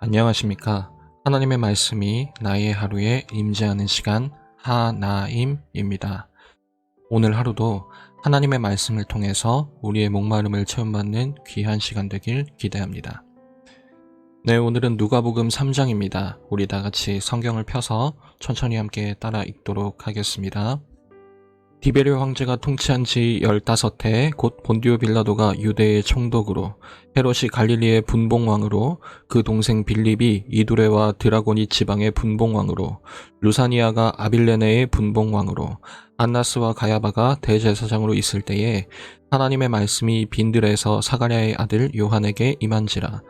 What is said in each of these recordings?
안녕하십니까. 하나님의 말씀이 나의 하루에 임재하는 시간 하나임입니다. 오늘 하루도 하나님의 말씀을 통해서 우리의 목마름을 체험받는 귀한 시간 되길 기대합니다. 네, 오늘은 누가복음 3장입니다. 우리 다 같이 성경을 펴서 천천히 함께 따라 읽도록 하겠습니다. 디베르 황제가 통치한 지 15해 곧 본디오 빌라도가 유대의 총독으로, 헤롯이 갈릴리의 분봉왕으로, 그 동생 빌립이 이두레와 드라고니 지방의 분봉왕으로, 루사니아가 아빌레네의 분봉왕으로, 안나스와 가야바가 대제사장으로 있을 때에 하나님의 말씀이 빈들에서 사가랴의 아들 요한에게 임한지라.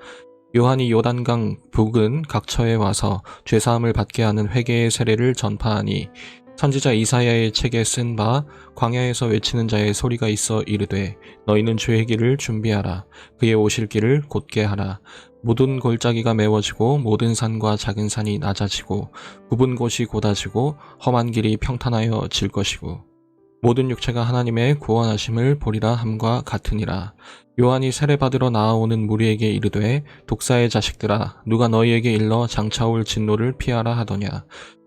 요한이 요단강 북은 각처에 와서 죄사함을 받게 하는 회개의 세례를 전파하니, 선지자 이사야의 책에 쓴 바 광야에서 외치는 자의 소리가 있어 이르되 너희는 주의 길을 준비하라. 그의 오실 길을 곧게 하라. 모든 골짜기가 메워지고 모든 산과 작은 산이 낮아지고 굽은 곳이 곧아지고 험한 길이 평탄하여 질 것이고 모든 육체가 하나님의 구원하심을 보리라 함과 같으니라. 요한이 세례받으러 나아오는 무리에게 이르되 독사의 자식들아, 누가 너희에게 일러 장차올 진노를 피하라 하더냐.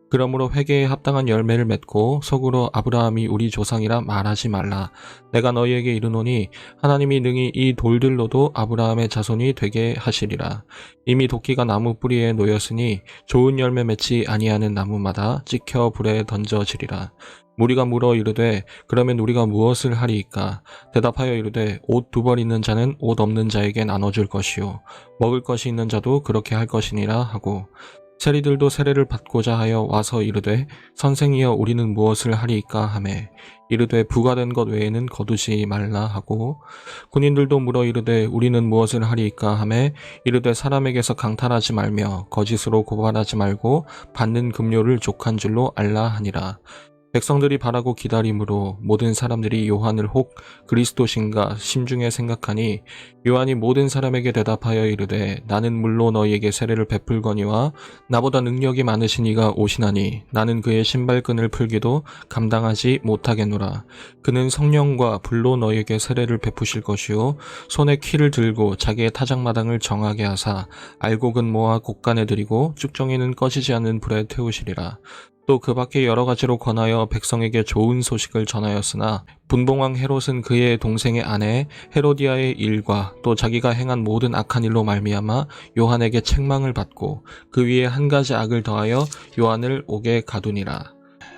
그러므로 회개에 합당한 열매를 맺고 속으로 아브라함이 우리 조상이라 말하지 말라. 내가 너희에게 이르노니 하나님이 능히 이 돌들로도 아브라함의 자손이 되게 하시리라. 이미 도끼가 나무 뿌리에 놓였으니 좋은 열매 맺지 아니하는 나무마다 찍혀 불에 던져지리라. 무리가 물어 이르되 그러면 우리가 무엇을 하리이까? 대답하여 이르되 옷 2벌 있는 자는 옷 없는 자에게 나눠줄 것이요 먹을 것이 있는 자도 그렇게 할 것이니라 하고, 세리들도 세례를 받고자 하여 와서 이르되 선생이여 우리는 무엇을 하리이까 하매 이르되 부과된 것 외에는 거두지 말라 하고, 군인들도 물어 이르되 우리는 무엇을 하리이까 하매 이르되 사람에게서 강탈하지 말며 거짓으로 고발하지 말고 받는 급료를 족한 줄로 알라 하니라. 백성들이 바라고 기다림으로 모든 사람들이 요한을 혹 그리스도신가 심중에 생각하니, 요한이 모든 사람에게 대답하여 이르되 나는 물로 너희에게 세례를 베풀거니와 나보다 능력이 많으신 이가 오시나니 나는 그의 신발끈을 풀기도 감당하지 못하겠노라. 그는 성령과 불로 너희에게 세례를 베푸실 것이요 손에 키를 들고 자기의 타작마당을 정하게 하사 알곡은 모아 곡간에 들이고 쭉정이는 꺼지지 않는 불에 태우시리라. 또 그 밖에 여러 가지로 권하여 백성에게 좋은 소식을 전하였으나 분봉왕 헤롯은 그의 동생의 아내 헤로디아의 일과 또 자기가 행한 모든 악한 일로 말미암아 요한에게 책망을 받고 그 위에 한 가지 악을 더하여 요한을 옥에 가두니라.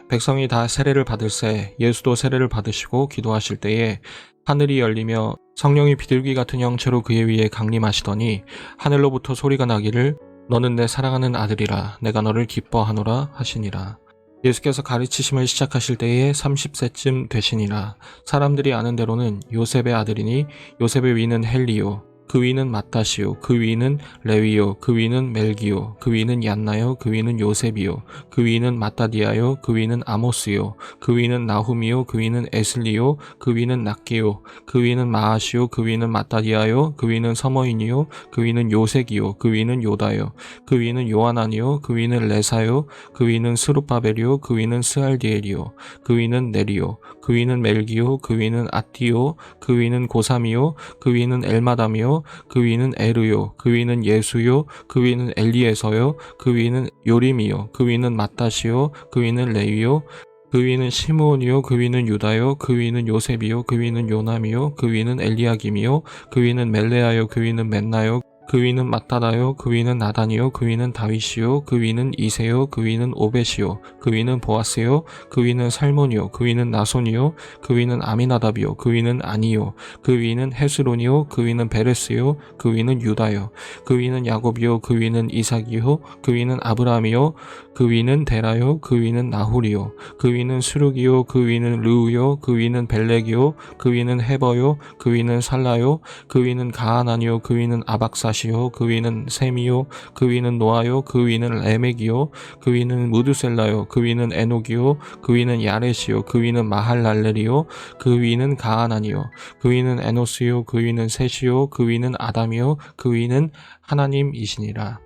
백성이 다 세례를 받을새 예수도 세례를 받으시고 기도하실 때에 하늘이 열리며 성령이 비둘기 같은 형체로 그의 위에 강림하시더니 하늘로부터 소리가 나기를 너는 내 사랑하는 아들이라 내가 너를 기뻐하노라 하시니라. 예수께서 가르치심을 시작하실 때에 30세쯤 되시니라. 사람들이 아는 대로는 요셉의 아들이니 요셉의 위는 헬리요 그 위는 마따시요 그 위는 레위요 그 위는 멜기요 그 위는 얀나요 그 위는 요셉이요 그 위는 마따디아요 그 위는 아모스요 그 위는 나훔이요 그 위는 에슬리요 그 위는 낫게요 그 위는 마아시요 그 위는 마따디아요 그 위는 서머인이요 그 위는 요색이요 그 위는 요다요 그 위는 요하나니요 그 위는 레사요 그 위는 스룹바벨이요 그 위는 스알디엘이요 그 위는 네리요 그 위는 멜기요 그 위는 아띠요 그 위는 고삼이요 그 위는 엘마담이요 그 위는 에르요 그 위는 예수요 그 위는 엘리에서요 그 위는 요림이요 그 위는 마따시요 그 위는 레위요 그 위는 시므온이요 그 위는 유다요 그 위는 요셉이요 그 위는 요남이요 그 위는 엘리야김이요 그 위는 멜레아요 그 위는 멘나요 그 위는 마따다요 그 위는 나단이요 그 위는 다윗이요 그 위는 이세요 그 위는 오벳이요 그 위는 보아스요 그 위는 살몬이요 그 위는 나손이요 그 위는 아미나답이요 그 위는 아니요 그 위는 헤스론이요 그 위는 베레스요 그 위는 유다요 그 위는 야곱이요 그 위는 이삭이요 그 위는 아브라함이요 그 위는 데라요 그 위는 나홀이요 그 위는 수룩이요 그 위는 르우요 그 위는 벨렉이요 그 위는 헤버요 그 위는 살라요 그 위는 가하나니요 그 위는 아박사시요 그 위는 셈이요 그 위는 노아요 그 위는 레멕이요 그 위는 무드셀라요 그 위는 에녹이요 그 위는 야렛이요 그 위는 마할랄렐이요 그 위는 가하나니요 그 위는 에노스요 그 위는 셋이요 그 위는 아담이요 그 위는 하나님이시니라.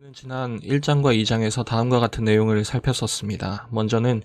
우리는 지난 1장과 2장에서 다음과 같은 내용을 살폈었습니다. 먼저는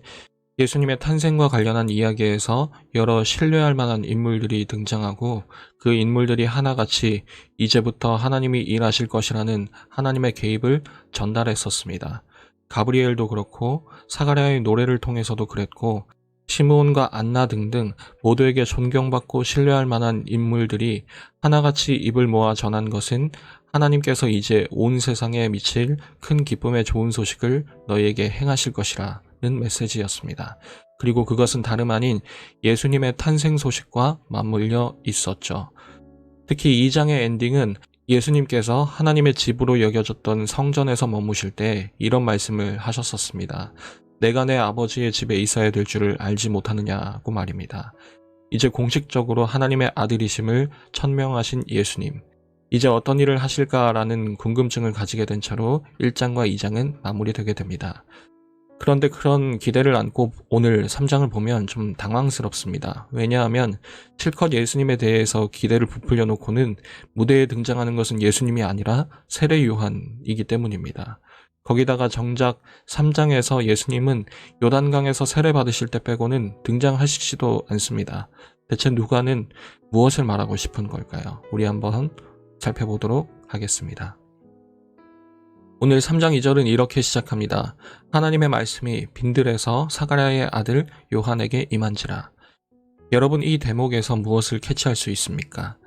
예수님의 탄생과 관련한 이야기에서 여러 신뢰할 만한 인물들이 등장하고 그 인물들이 하나같이 이제부터 하나님이 일하실 것이라는 하나님의 개입을 전달했었습니다. 가브리엘도 그렇고 사가랴의 노래를 통해서도 그랬고 시므온과 안나 등등 모두에게 존경받고 신뢰할 만한 인물들이 하나같이 입을 모아 전한 것은 하나님께서 이제 온 세상에 미칠 큰 기쁨의 좋은 소식을 너희에게 행하실 것이라 는 메시지였습니다. 그리고 그것은 다름 아닌 예수님의 탄생 소식과 맞물려 있었죠. 특히 2장의 엔딩은 예수님께서 하나님의 집으로 여겨졌던 성전에서 머무실 때 이런 말씀을 하셨었습니다. 내가 내 아버지의 집에 있어야 될 줄을 알지 못하느냐고 말입니다. 이제 공식적으로 하나님의 아들이심을 천명하신 예수님. 이제 어떤 일을 하실까라는 궁금증을 가지게 된 채로 1장과 2장은 마무리되게 됩니다. 그런데 그런 기대를 안고 오늘 3장을 보면 좀 당황스럽습니다. 왜냐하면 실컷 예수님에 대해서 기대를 부풀려 놓고는 무대에 등장하는 것은 예수님이 아니라 세례 요한이기 때문입니다. 거기다가 정작 3장에서 예수님은 요단강에서 세례 받으실 때 빼고는 등장하시지도 않습니다. 대체 누가는 무엇을 말하고 싶은 걸까요? 우리 한번 살펴보도록 하겠습니다. 오늘 3장 2절은 이렇게 시작합니다. 하나님의 말씀이 빈들에서 사가랴의 아들 요한에게 임한지라. 여러분, 이 대목에서 무엇을 캐치할 수 있습니까?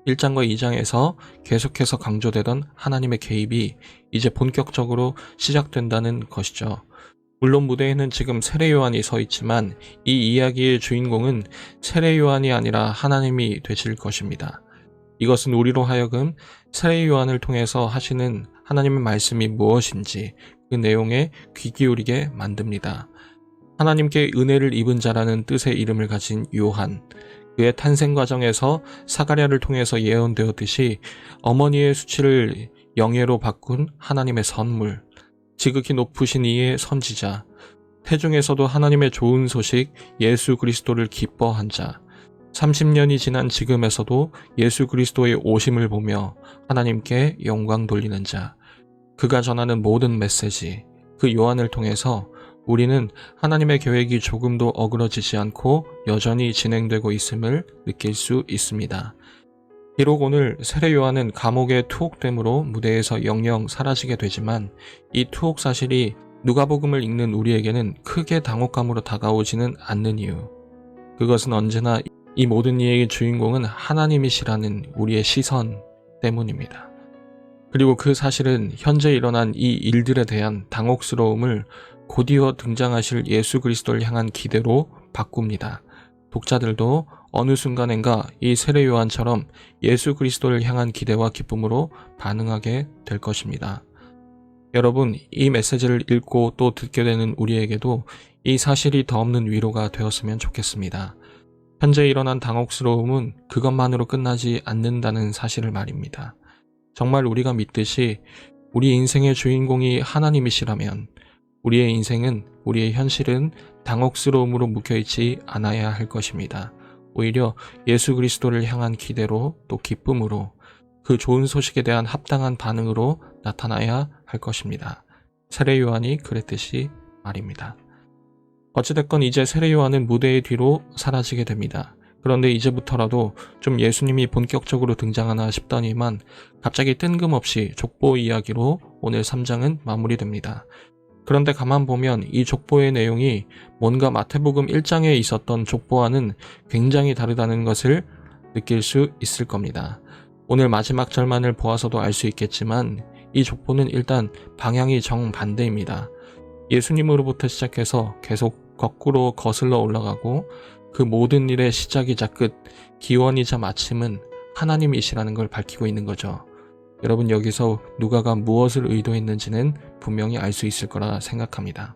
1장과 2장에서 계속해서 강조되던 하나님의 개입이 이제 본격적으로 시작된다는 것이죠. 물론 무대에는 지금 세례 요한이 서 있지만 이 이야기의 주인공은 세례 요한이 아니라 하나님이 되실 것입니다. 이것은 우리로 하여금 세례 요한을 통해서 하시는 하나님의 말씀이 무엇인지 그 내용에 귀 기울이게 만듭니다. 하나님께 은혜를 입은 자라는 뜻의 이름을 가진 요한, 그의 탄생 과정에서 사가랴를 통해서 예언되었듯이 어머니의 수치를 영예로 바꾼 하나님의 선물, 지극히 높으신 이의 선지자, 태중에서도 하나님의 좋은 소식 예수 그리스도를 기뻐한 자, 30년이 지난 지금에서도 예수 그리스도의 오심을 보며 하나님께 영광 돌리는 자, 그가 전하는 모든 메시지, 그 요한을 통해서 우리는 하나님의 계획이 조금도 어그러지지 않고 여전히 진행되고 있음을 느낄 수 있습니다. 비록 오늘 세례 요한은 감옥에 투옥됨으로 무대에서 영영 사라지게 되지만 이 투옥 사실이 누가복음을 읽는 우리에게는 크게 당혹감으로 다가오지는 않는 이유, 그것은 언제나 이 모든 이야기의 주인공은 하나님이시라는 우리의 시선 때문입니다. 그리고 그 사실은 현재 일어난 이 일들에 대한 당혹스러움을 곧이어 등장하실 예수 그리스도를 향한 기대로 바꿉니다. 독자들도 어느 순간엔가 이 세례 요한처럼 예수 그리스도를 향한 기대와 기쁨으로 반응하게 될 것입니다. 여러분, 이 메시지를 읽고 또 듣게 되는 우리에게도 이 사실이 더 없는 위로가 되었으면 좋겠습니다. 현재 일어난 당혹스러움은 그것만으로 끝나지 않는다는 사실을 말입니다. 정말 우리가 믿듯이 우리 인생의 주인공이 하나님이시라면 우리의 인생은, 우리의 현실은 당혹스러움으로 묶여있지 않아야 할 것입니다. 오히려 예수 그리스도를 향한 기대로, 또 기쁨으로, 그 좋은 소식에 대한 합당한 반응으로 나타나야 할 것입니다. 세례 요한이 그랬듯이 말입니다. 어찌됐건 이제 세례 요한은 무대의 뒤로 사라지게 됩니다. 그런데 이제부터라도 좀 예수님이 본격적으로 등장하나 싶더니만 갑자기 뜬금없이 족보 이야기로 오늘 3장은 마무리됩니다. 그런데 가만 보면 이 족보의 내용이 뭔가 마태복음 1장에 있었던 족보와는 굉장히 다르다는 것을 느낄 수 있을 겁니다. 오늘 마지막 절만을 보아서도 알 수 있겠지만 이 족보는 일단 방향이 정반대입니다. 예수님으로부터 시작해서 계속 거꾸로 거슬러 올라가고 그 모든 일의 시작이자 끝, 기원이자 마침은 하나님이시라는 걸 밝히고 있는 거죠. 여러분, 여기서 누가가 무엇을 의도했는지는 분명히 알 수 있을 거라 생각합니다.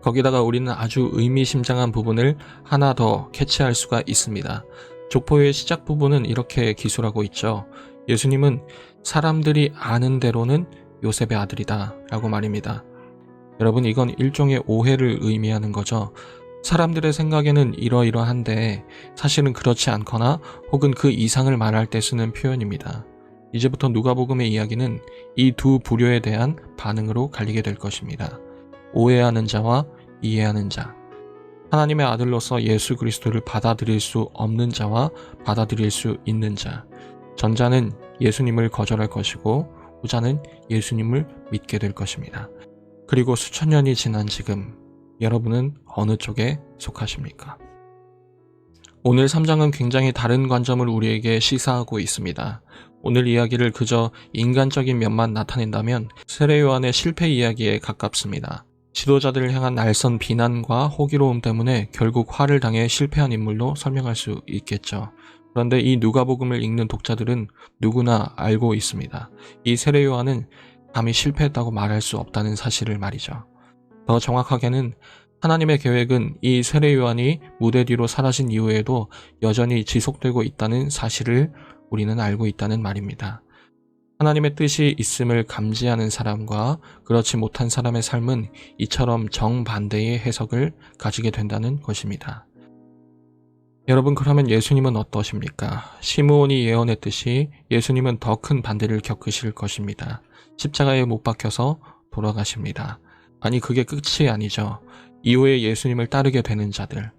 거기다가 우리는 아주 의미심장한 부분을 하나 더 캐치할 수가 있습니다. 족보의 시작 부분은 이렇게 기술하고 있죠. 예수님은 사람들이 아는 대로는 요셉의 아들이다 라고 말입니다. 여러분, 이건 일종의 오해를 의미하는 거죠. 사람들의 생각에는 이러이러한데 사실은 그렇지 않거나 혹은 그 이상을 말할 때 쓰는 표현입니다. 이제부터 누가복음의 이야기는 이 두 부류에 대한 반응으로 갈리게 될 것입니다. 오해하는 자와 이해하는 자, 하나님의 아들로서 예수 그리스도를 받아들일 수 없는 자와 받아들일 수 있는 자. 전자는 예수님을 거절할 것이고 후자는 예수님을 믿게 될 것입니다. 그리고 수천 년이 지난 지금 여러분은 어느 쪽에 속하십니까? 오늘 3장은 굉장히 다른 관점을 우리에게 시사하고 있습니다. 오늘 이야기를 그저 인간적인 면만 나타낸다면 세례 요한의 실패 이야기에 가깝습니다. 지도자들을 향한 날선 비난과 호기로움 때문에 결국 화를 당해 실패한 인물로 설명할 수 있겠죠. 그런데 이 누가복음을 읽는 독자들은 누구나 알고 있습니다. 이 세례 요한은 감히 실패했다고 말할 수 없다는 사실을 말이죠. 더 정확하게는 하나님의 계획은 이 세례 요한이 무대 뒤로 사라진 이후에도 여전히 지속되고 있다는 사실을 우리는 알고 있다는 말입니다. 하나님의 뜻이 있음을 감지하는 사람과 그렇지 못한 사람의 삶은 이처럼 정반대의 해석을 가지게 된다는 것입니다. 여러분, 그러면 예수님은 어떠십니까? 시므온이 예언했듯이 예수님은 더 큰 반대를 겪으실 것입니다. 십자가에 못 박혀서 돌아가십니다. 아니, 그게 끝이 아니죠. 이후에 예수님을 따르게 되는 자들,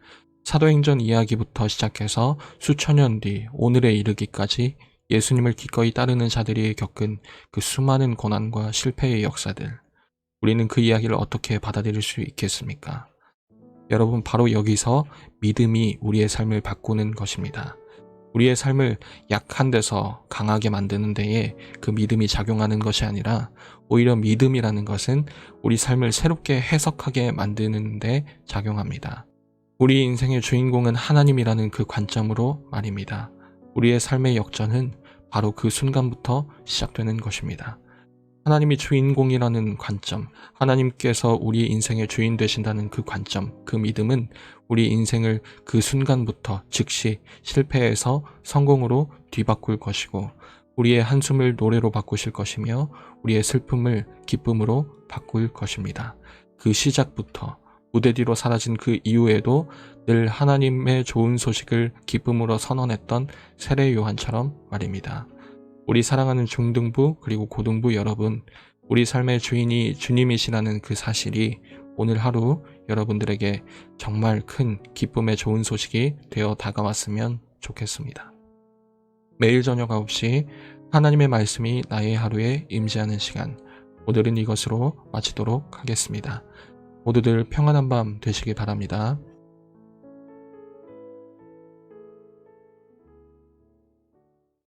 사도행전 이야기부터 시작해서 수천 년 뒤 오늘에 이르기까지 예수님을 기꺼이 따르는 자들이 겪은 그 수많은 고난과 실패의 역사들, 우리는 그 이야기를 어떻게 받아들일 수 있겠습니까? 여러분, 바로 여기서 믿음이 우리의 삶을 바꾸는 것입니다. 우리의 삶을 약한 데서 강하게 만드는 데에 그 믿음이 작용하는 것이 아니라 오히려 믿음이라는 것은 우리 삶을 새롭게 해석하게 만드는 데 작용합니다. 우리 인생의 주인공은 하나님이라는 그 관점으로 말입니다. 우리의 삶의 역전은 바로 그 순간부터 시작되는 것입니다. 하나님이 주인공이라는 관점, 하나님께서 우리 인생의 주인 되신다는 그 관점, 그 믿음은 우리 인생을 그 순간부터 즉시 실패에서 성공으로 뒤바꿀 것이고 우리의 한숨을 노래로 바꾸실 것이며 우리의 슬픔을 기쁨으로 바꿀 것입니다. 그 시작부터 무대 뒤로 사라진 그 이후에도 늘 하나님의 좋은 소식을 기쁨으로 선언했던 세례 요한처럼 말입니다. 우리 사랑하는 중등부 그리고 고등부 여러분, 우리 삶의 주인이 주님이시라는 그 사실이 오늘 하루 여러분들에게 정말 큰 기쁨의 좋은 소식이 되어 다가왔으면 좋겠습니다. 매일 저녁 9시 하나님의 말씀이 나의 하루에 임재하는 시간, 오늘은 이것으로 마치도록 하겠습니다. 모두들 평안한 밤 되시기 바랍니다.